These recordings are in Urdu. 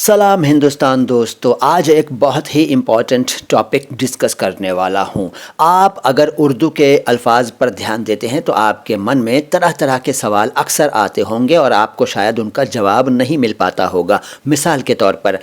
سلام ہندوستان دوستو، آج ایک بہت ہی امپورٹنٹ ٹاپک ڈسکس کرنے والا ہوں۔ آپ اگر اردو کے الفاظ پر دھیان دیتے ہیں تو آپ کے من میں طرح طرح کے سوال اکثر آتے ہوں گے اور آپ کو شاید ان کا جواب نہیں مل پاتا ہوگا۔ مثال کے طور پر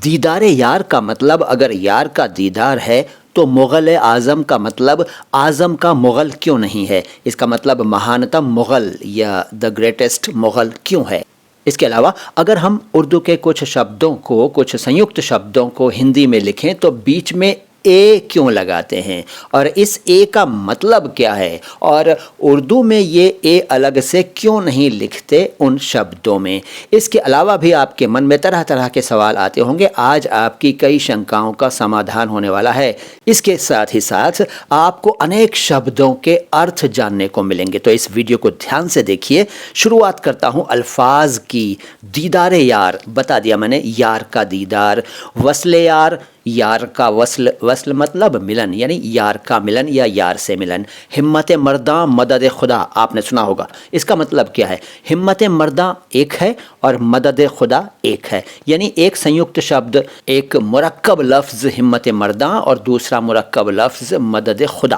دیدار یار کا مطلب، اگر یار کا دیدار ہے تو مغل اعظم کا مطلب اعظم کا مغل کیوں نہیں ہے؟ اس کا مطلب مہانتم مغل یا دا گریٹسٹ مغل کیوں ہے؟ اس کے علاوہ اگر ہم اردو کے کچھ شبدوں کو، کچھ سنیکت شبدوں کو ہندی میں لکھیں تو بیچ میں اے کیوں لگاتے ہیں اور اس اے کا مطلب کیا ہے، اور اردو میں یہ اے الگ سے کیوں نہیں لکھتے ان شبدوں میں؟ اس کے علاوہ بھی آپ کے من میں طرح طرح کے سوال آتے ہوں گے۔ آج آپ کی کئی شنکاؤں کا سمادھان ہونے والا ہے۔ اس کے ساتھ ہی ساتھ آپ کو انیک شبدوں کے ارتھ جاننے کو ملیں گے، تو اس ویڈیو کو دھیان سے دیکھیے۔ شروعات کرتا ہوں الفاظ کی۔ دیدار یار بتا دیا میں نے، یار کا دیدار۔ وصل یار، یار کا وصل، وصل مطلب ملن، یعنی یار کا ملن یا یار سے ملن۔ ہمت مرداں مدد خدا آپ نے سنا ہوگا، اس کا مطلب کیا ہے؟ ہمت مرداں ایک ہے اور مدد خدا ایک ہے، یعنی ایک سنیکت شبد، ایک مرکب لفظ ہمت مرداں اور دوسرا مرکب لفظ مدد خدا۔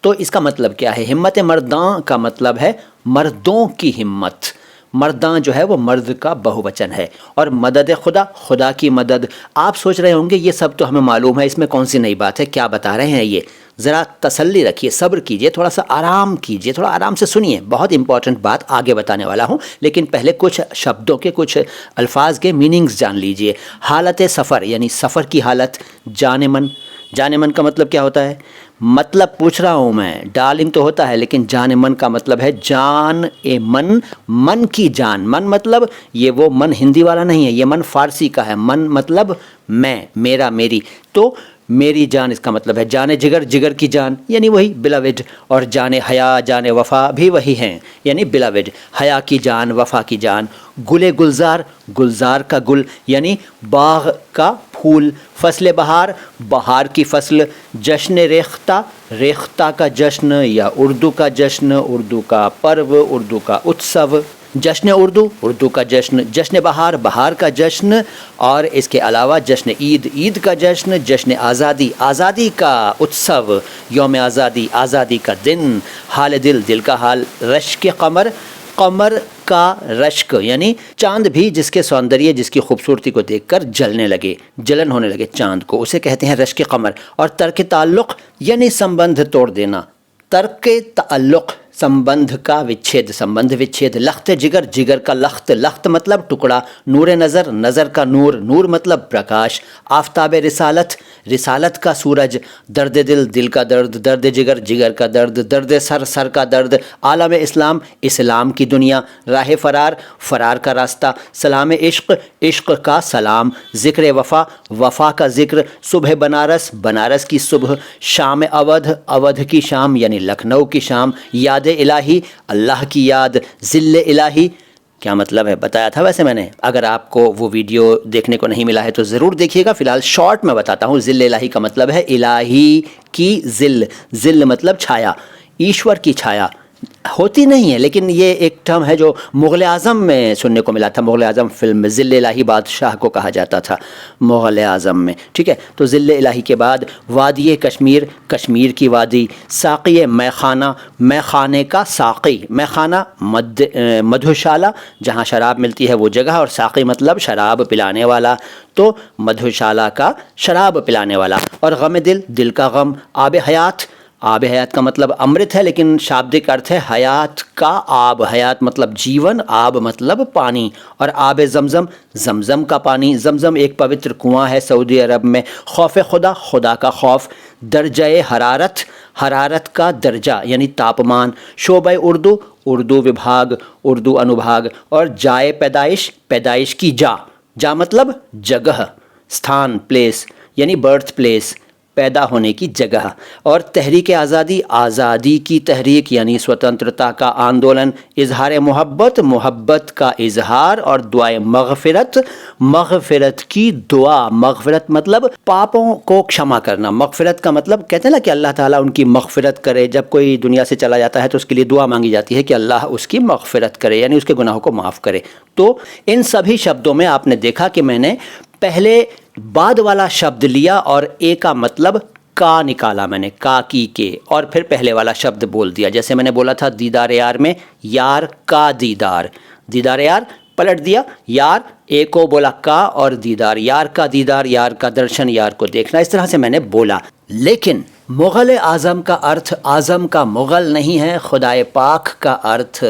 تو اس کا مطلب کیا ہے؟ ہمت مرداں کا مطلب ہے مردوں کی ہمت، مرداں جو ہے وہ مرد کا بہووچن ہے، اور مدد خدا، خدا کی مدد۔ آپ سوچ رہے ہوں گے یہ سب تو ہمیں معلوم ہے، اس میں کون سی نئی بات ہے، کیا بتا رہے ہیں یہ؟ ذرا تسلی رکھیے، صبر کیجئے، تھوڑا سا آرام کیجئے، تھوڑا آرام سے سنیے، بہت امپورٹنٹ بات آگے بتانے والا ہوں، لیکن پہلے کچھ شبدوں کے، کچھ الفاظ کے میننگز جان لیجئے۔ حالت سفر یعنی سفر کی حالت۔ جان من، جان من کا مطلب کیا ہوتا ہے؟ مطلب پوچھ رہا ہوں میں، ڈارلنگ تو ہوتا ہے لیکن جان من کا مطلب ہے جان اے من، من کی جان۔ من مطلب یہ وہ من ہندی والا نہیں ہے، یہ من فارسی کا ہے۔ من مطلب میں، میرا، میری، تو میری جان اس کا مطلب ہے جان جگر، جگر کی جان یعنی وہی بلاوڈ، اور جان حیا، جان وفا بھی وہی ہیں، یعنی بلاوڈ، حیا کی جان، وفا کی جان۔ گل گلزار، گلزار کا گل یعنی باغ کا پھول۔ فصل بہار، بہار کی فصل۔ جشن ریختہ، ریختہ کا جشن یا اردو کا جشن، اردو کا پرو، اردو کا اتسو۔ جشن اردو، اردو کا جشن۔ جشن بہار، بہار کا جشن، اور اس کے علاوہ جشن عید، عید کا جشن۔ جشن آزادی، آزادی کا اتسو، یوم آزادی، آزادی کا دن۔ حال دل، دل کا حال۔ رشک قمر، قمر کا رشک یعنی چاند بھی جس کے سوندریہ، جس کی خوبصورتی کو دیکھ کر جلنے لگے، جلن ہونے لگے چاند کو، اسے کہتے ہیں رشک قمر۔ اور ترک تعلق یعنی سمبندھ توڑ دینا، ترک تعلق، سمبندھ کا وچھید، سمبندھ وچھید۔ لخت جگر، جگر کا لخت، لخت مطلب ٹکڑا۔ نور نظر، نظر کا نور، نور مطلب پرکاش۔ آفتاب رسالت، رسالت کا سورج۔ درد دل، دل کا درد۔ درد جگر، جگر کا درد۔ درد سر، سر کا درد۔ عالم اسلام، اسلام کی دنیا۔ راہ فرار، فرار کا راستہ۔ سلام عشق، عشق کا سلام۔ ذکر وفا، وفا کا ذکر۔ صبح بنارس، بنارس کی صبح۔ شام اودھ، اودھ کی شام یعنی لکھنؤ کی شام۔ یاد الہی، اللہ کی یاد۔ ذل الہی کیا مطلب ہے بتایا تھا ویسے میں نے، اگر آپ کو وہ ویڈیو دیکھنے کو نہیں ملا ہے تو ضرور دیکھیے گا، فی الحال شارٹ میں بتاتا ہوں۔ ذل الہی کا مطلب ہے الہی کی ذل، ذل مطلب چھایا، ایشور کی چھایا ہوتی نہیں ہے لیکن یہ ایک ٹرم ہے جو مغل اعظم میں سننے کو ملا تھا۔ مغل اعظم فلم میں ذل الہی بادشاہ کو کہا جاتا تھا مغل اعظم میں، ٹھیک ہے؟ تو ذل الہی کے بعد وادی کشمیر، کشمیر کی وادی۔ ساقی مے خانہ، مے خانے کا ساقی، مے خانہ مدھوشالہ جہاں شراب ملتی ہے وہ جگہ، اور ساقی مطلب شراب پلانے والا، تو مدھوشالہ کا شراب پلانے والا۔ اور غم دل، دل کا غم۔ آب حیات، آب حیات کا مطلب امرت ہے لیکن شابدک ارتھ ہے حیات کا آب، حیات مطلب جیون، آب مطلب پانی۔ اور آب زمزم، زمزم کا پانی، زمزم ایک پوتر کنواں ہے سعودی عرب میں۔ خوف خدا، خدا کا خوف۔ درجہ حرارت، حرارت کا درجہ یعنی تاپمان۔ شعبہ اردو، اردو وبھاگ، اردو انوبھاگ۔ اور جائے پیدائش، پیدائش کی جا، جا مطلب جگہ، ستھان، پلیس یعنی برتھ پلیس، پیدا ہونے کی جگہ۔ اور تحریک آزادی، آزادی کی تحریک یعنی سوتنترتا کا آندولن۔ اظہار محبت، محبت کا اظہار۔ اور دعائے مغفرت، مغفرت کی دعا، مغفرت مطلب پاپوں کو کھما کرنا۔ مغفرت کا مطلب کہتے ہیں نا کہ اللہ تعالیٰ ان کی مغفرت کرے، جب کوئی دنیا سے چلا جاتا ہے تو اس کے لیے دعا مانگی جاتی ہے کہ اللہ اس کی مغفرت کرے، یعنی اس کے گناہوں کو معاف کرے۔ تو ان سبھی شبدوں میں آپ نے دیکھا کہ میں نے پہلے بعد والا شبد لیا اور اے کا مطلب کا نکالا میں نے، کا کی کے، اور پھر پہلے والا شبد بول دیا. جیسے میں نے بولا تھا دیدار یار میں یار کا دیدار، دیدار یار پلٹ دیا، یار اے کو بولا کا، اور دیدار یار کا درشن، یار کو دیکھنا. اس طرح سے میں نے بولا. لیکن مغل اعظم کا ارتھ اعظم کا مغل نہیں ہے، خدائے پاک کا ارتھ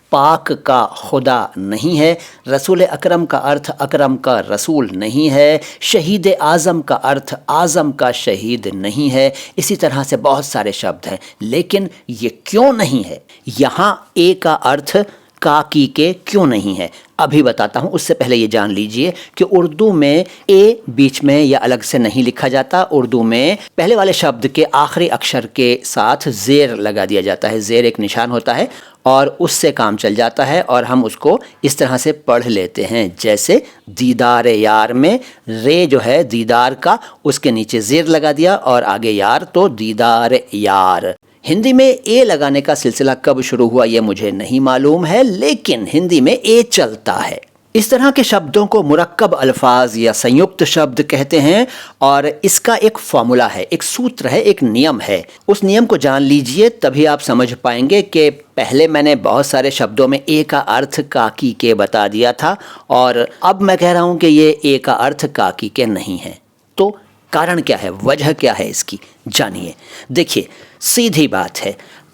پاک کا خدا نہیں ہے، رسول اکرم کا ارتھ اکرم کا رسول نہیں ہے، شہید اعظم کا ارتھ اعظم کا شہید نہیں ہے. اسی طرح سے بہت سارے شبد ہیں. لیکن یہ کیوں نہیں ہے؟ یہاں اے کا ارتھ کا کی کے کیوں نہیں ہے ابھی بتاتا ہوں. اس سے پہلے یہ جان لیجئے کہ اردو میں اے بیچ میں یا الگ سے نہیں لکھا جاتا. اردو میں پہلے والے شبد کے آخری اکشر کے ساتھ زیر لگا دیا جاتا ہے. زیر ایک نشان ہوتا ہے اور اس سے کام چل جاتا ہے، اور ہم اس کو اس طرح سے پڑھ لیتے ہیں. جیسے دیدار یار میں رے جو ہے دیدار کا، اس کے نیچے زیر لگا دیا اور آگے یار، تو دیدار یار. ہندی میں اے لگانے کا سلسلہ کب شروع ہوا یہ مجھے نہیں معلوم ہے، لیکن ہندی میں اے چلتا ہے. اس طرح کے شبدوں کو مرکب الفاظ یا سنیکت شبد کہتے ہیں، اور اس کا ایک فارمولا ہے، ایک سوتر ہے، ایک نیم ہے. اس نیم کو جان لیجئے تبھی آپ سمجھ پائیں گے کہ پہلے میں نے بہت سارے شبدوں میں اے کا ارتھ کاکی کے بتا دیا تھا، اور اب میں کہہ رہا ہوں کہ یہ اے کا ارتھ کاکی کے نہیں ہے. تو کارن کیا ہے، وجہ کیا ہے اس کی، جانیے. دیکھیے سیدھی بات ہے،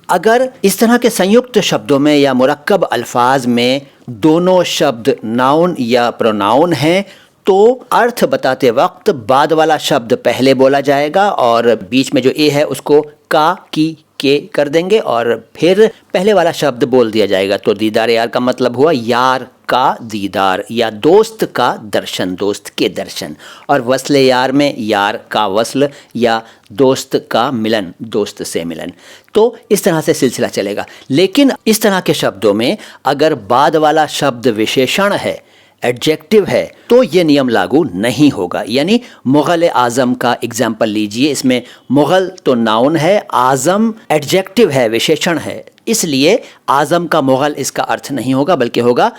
اگر اس طرح کے سنیکت شبدوں میں یا مرکب الفاظ میں دونوں شبد ناؤن یا پروناؤن ہیں تو ارتھ بتاتے وقت بعد والا شبد پہلے بولا جائے گا، اور بیچ میں جو اے ہے اس کو کا کی کے کر دیں گے، اور پھر پہلے والا شبد بول دیا جائے گا. تو دیدار یار کا مطلب ہوا یار کا دیدار، یا دوست کا درشن، دوست کے درشن. اور وصل یار میں یار کا وصل، یا دوست کا ملن، دوست سے ملن. تو اس طرح سے سلسلہ چلے گا. لیکن اس طرح کے شبدوں میں اگر بعد والا شبد وشیشن ہے، ایڈجیکٹو ہے، تو یہ نیم لاگو نہیں ہوگا. یعنی مغل اعظم کا اگزامپل لیجئے، اس میں مغل تو ناؤن ہے، اعظم ایڈجیکٹو ہے، وشیشن ہے، اس لیے اعظم کا مغل اس کا ارتھ نہیں ہوگا، بلکہ ہوگا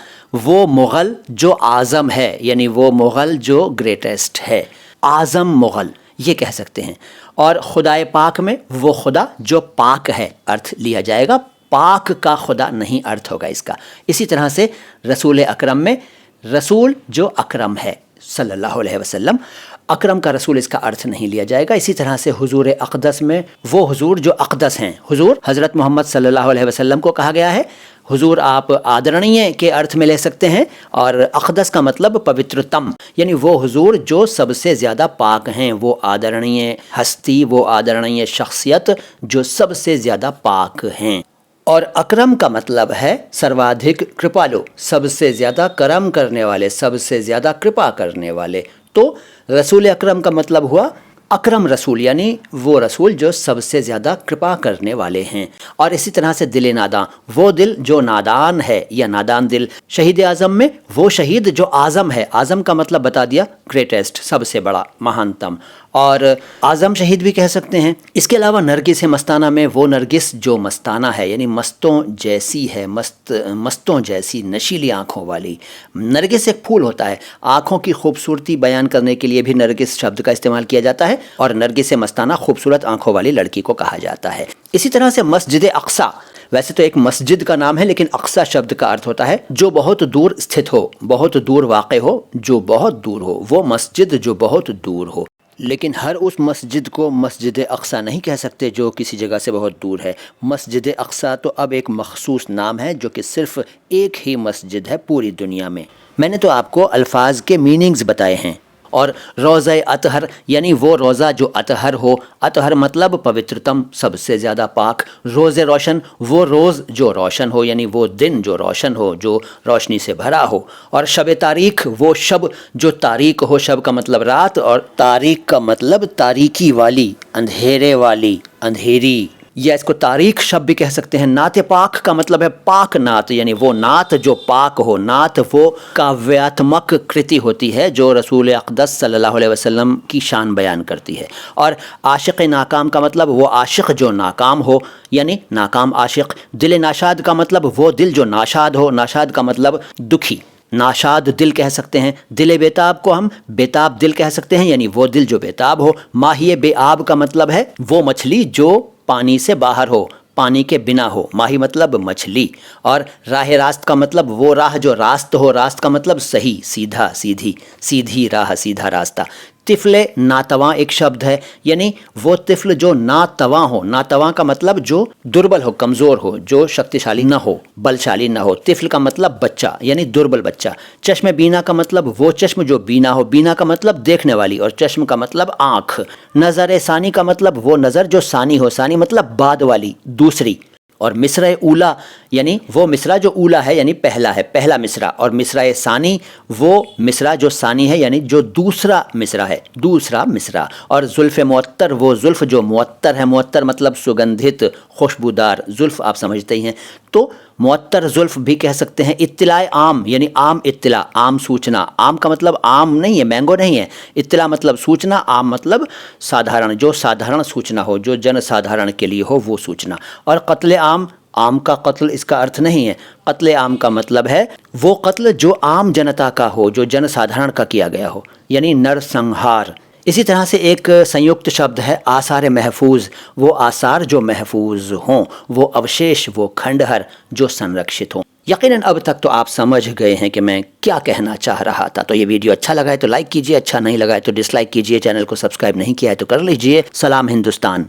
وہ مغل جو اعظم ہے، یعنی وہ مغل جو گریٹسٹ ہے، اعظم مغل یہ کہہ سکتے ہیں. اور خدائے پاک میں وہ خدا جو پاک ہے ارتھ لیا جائے گا، پاک کا خدا نہیں ارتھ ہوگا اس کا. اسی طرح سے رسول اکرم میں رسول جو اکرم ہے صلی اللہ علیہ وسلم، اکرم کا رسول اس کا ارتھ نہیں لیا جائے گا. اسی طرح سے حضور اقدس میں وہ حضور جو اقدس ہیں، حضور حضرت محمد صلی اللہ علیہ وسلم کو کہا گیا ہے حضور آپ آدرنیہ کے ارتھ میں لے سکتے ہیں، اور اقدس کا مطلب پوترتم، یعنی وہ حضور جو سب سے زیادہ پاک ہیں، وہ آدرنیہ ہستی، وہ آدرنیہ شخصیت جو سب سے زیادہ پاک ہیں. اور اکرم کا مطلب ہے سروادھک کرپالو، سب سے زیادہ کرم کرنے والے، سب سے زیادہ کرپا کرنے والے. تو رسول اکرم کا مطلب ہوا اکرم رسول، یعنی وہ رسول جو سب سے زیادہ کرپا کرنے والے ہیں. اور اسی طرح سے دل ناداں، وہ دل جو نادان ہے یا نادان دل. شہید اعظم میں وہ شہید جو اعظم ہے، اعظم کا مطلب بتا دیا گریٹسٹ، سب سے بڑا، مہانتم، اور اعظم شہید بھی کہہ سکتے ہیں. اس کے علاوہ نرگس مستانہ میں وہ نرگس جو مستانہ ہے، یعنی مستوں جیسی ہے، مستوں جیسی نشیلی آنکھوں والی. نرگس ایک پھول ہوتا ہے، آنکھوں کی خوبصورتی بیان کرنے کے لیے بھی نرگس شبد کا استعمال کیا جاتا ہے، اور نرگس مستانہ خوبصورت آنکھوں والی لڑکی کو کہا جاتا ہے. اسی طرح سے مسجد اقصیٰ، ویسے تو ایک مسجد کا نام ہے، لیکن اقصیٰ شبد کا ارتھ ہوتا ہے جو بہت دور استھت ہو، بہت دور واقع ہو، جو بہت دور ہو، وہ مسجد جو بہت دور ہو. لیکن ہر اس مسجد کو مسجد اقصیٰ نہیں کہہ سکتے جو کسی جگہ سے بہت دور ہے. مسجد اقصیٰ تو اب ایک مخصوص نام ہے جو کہ صرف ایک ہی مسجد ہے پوری دنیا میں. میں نے تو آپ کو الفاظ کے میننگز بتائے ہیں. اور روضہ اطہر یعنی وہ روضہ جو اطہر ہو، اطہر مطلب پوترتم، سب سے زیادہ پاک. روز روشن، وہ روز جو روشن ہو، یعنی وہ دن جو روشن ہو، جو روشنی سے بھرا ہو. اور شب تاریک، وہ شب جو تاریک ہو، شب کا مطلب رات، اور تاریک کا مطلب تاریکی والی، اندھیرے والی، اندھیری، یا اس کو تاریخ شب بھی کہہ سکتے ہیں. نعت پاک کا مطلب ہے پاک نعت، یعنی وہ نعت جو پاک ہو. نعت وہ کاویاتمک کرتی ہوتی ہے جو رسول اقدس صلی اللہ علیہ وسلم کی شان بیان کرتی ہے. اور عاشق ناکام کا مطلب وہ عاشق جو ناکام ہو، یعنی ناکام عاشق. دل ناشاد کا مطلب وہ دل جو ناشاد ہو، ناشاد کا مطلب دکھی. ناشاد دل کہہ سکتے ہیں، دل بیتاب کو ہم بیتاب دل کہہ سکتے ہیں، یعنی وہ دل جو بیتاب ہو۔ ماہی بے آب کا مطلب ہے وہ مچھلی جو پانی سے باہر ہو، پانی کے بنا ہو، ماہی مطلب مچھلی۔ اور راہ راست کا مطلب وہ راہ جو راست ہو، راست کا مطلب صحیح، سیدھا، سیدھی، سیدھی راہ، سیدھا راستہ۔ طفل ناتواں ایک شبد ہے، یعنی وہ طفل جو ناتواں ہو۔ ناتواں کا مطلب جو دربل ہو، کمزور ہو، جو شکتیشالی نہ ہو، بلشالی نہ ہو۔ طفل کا مطلب بچہ، یعنی دربل بچہ۔ چشم بینا کا مطلب وہ چشم جو بینا ہو، بینا کا مطلب دیکھنے والی، اور چشم کا مطلب آنکھ۔ نظر ثانی کا مطلب وہ نظر جو ثانی ہو، ثانی مطلب بعد والی، دوسری۔ اور مصرع اولا یعنی وہ مصرع جو اولا ہے، یعنی پہلا ہے، پہلا مصرع۔ اور مصرع ثانی وہ مصرع جو ثانی ہے، یعنی جو دوسرا مصرع ہے، دوسرا مصرع۔ اور زلف معطر وہ زلف جو معطر ہے، معطر مطلب سگندھت، خوشبودار۔ زلف آپ سمجھتے ہی ہیں، تو معطر زلف بھی کہہ سکتے ہیں۔ اطلاع عام یعنی عام اطلاع، عام سوچنا۔ عام کا مطلب عام نہیں ہے، مینگو نہیں ہے۔ اطلاع مطلب سوچنا، عام مطلب سادھارن، جو سادھارن سوچنا ہو، جو جن سادھارن کے لیے ہو وہ سوچنا۔ اور قتل عام، عام کا قتل اس کا ارتھ نہیں ہے، قتل عام کا مطلب ہے وہ قتل جو عام جنتا کا ہو، جو جن سادھارن کا کیا گیا ہو، یعنی نرسنہار۔ اسی طرح سے ایک سنیکت شبد ہے آثار محفوظ، وہ آثار جو محفوظ ہوں، وہ اوشیش، وہ کھنڈہر جو سنرکشت ہوں۔ یقیناً اب تک تو آپ سمجھ گئے ہیں کہ میں کیا کہنا چاہ رہا تھا۔ تو یہ ویڈیو اچھا لگا ہے تو لائک کیجئے، اچھا نہیں لگا ہے تو ڈس لائک کیجئے، چینل کو سبسکرائب نہیں کیا ہے تو کر لیجئے۔ سلام ہندوستان۔